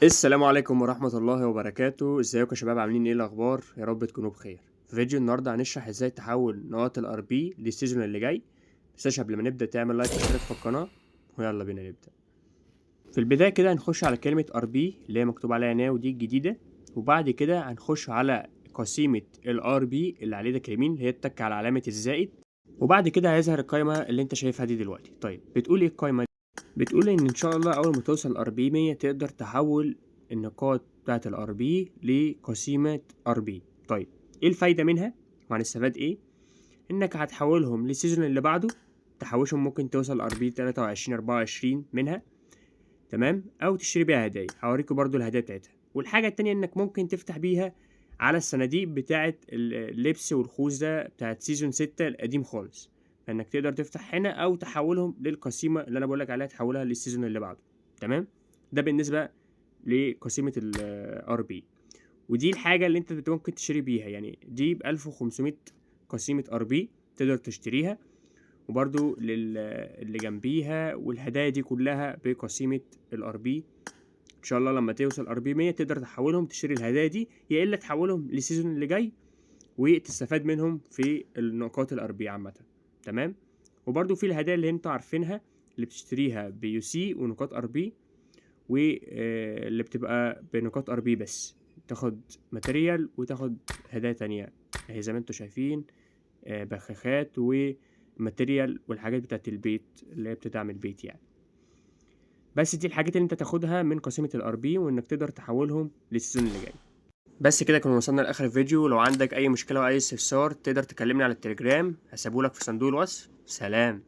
السلام عليكم ورحمة الله وبركاته، ازيكم يا شباب؟ عاملين ايه الاخبار؟ يا رب تكونوا بخير. في فيديو النهارده هنشرح ازاي تحول نقاط الار بي للسيزون اللي جاي. متنساش قبل ما نبدا تعمل لايك واشتراك في القناة، ويلا بينا نبدا. في البداية كده هنخش على كلمة ار بي اللي هي مكتوب عليها ناو دي الجديدة، وبعد كده هنخش على قسيمة الار بي اللي على ايدك اليمين اللي هي تتك على علامة الزائد، وبعد كده هيظهر القائمة اللي انت شايفها دي دلوقتي. طيب بتقول ايه القائمة دي؟ بتقول ان شاء الله اول ما توصل ار بي 100 تقدر تحول النقاط بتاعه الار بي لقسيمه ار بي. طيب ايه الفايده منها وهنستفاد ايه؟ انك هتحولهم للسيزون اللي بعده، تحوشهم ممكن توصل ار بي 23 24 منها، تمام، او تشتري بيها هدايا. هوريكم برضو الهدايا بتاعتها. والحاجه التانية انك ممكن تفتح بيها على الصناديق بتاعه اللبس والخوذه بتاعه سيزون 6 القديم خالص، فانك تقدر تفتح هنا او تحولهم للقسيمه اللي انا بقولك عليها، تحولها للسيزون اللي بعده. تمام، ده بالنسبه لقسيمه الار بي. ودي الحاجه اللي انت ممكن تشتري بيها، يعني دي ب 1500 قسيمه ار بي تقدر تشتريها، وبرضو اللي جنبيها والهدايا دي كلها بقسيمه الار بي. ان شاء الله لما توصل ار بي 100 تقدر تحولهم تشتري الهدايا دي، يا الا تحولهم للسيزون اللي جاي وتستفاد منهم في النقاط الار بي عامه. تمام، وبرضو في الهدايا اللي انتوا عارفينها اللي بتشتريها بيو سي ونقاط ار بي، واللي بتبقى بنقاط ار بي بس، تاخد ماتيريال وتاخد هدايا تانية اهي زي ما انتوا شايفين، بخاخات وماتيريال والحاجات بتاعت البيت اللي هي بتدعم البيت يعني. بس دي الحاجات اللي انت تاخدها من قسيمة الار بي، وانك تقدر تحولهم للسيزون اللي جاي. بس كده كنا وصلنا لاخر الفيديو. لو عندك اي مشكلة او اي استفسار تقدر تكلمني على التليجرام، هسيبهولك في صندوق الوصف. سلام.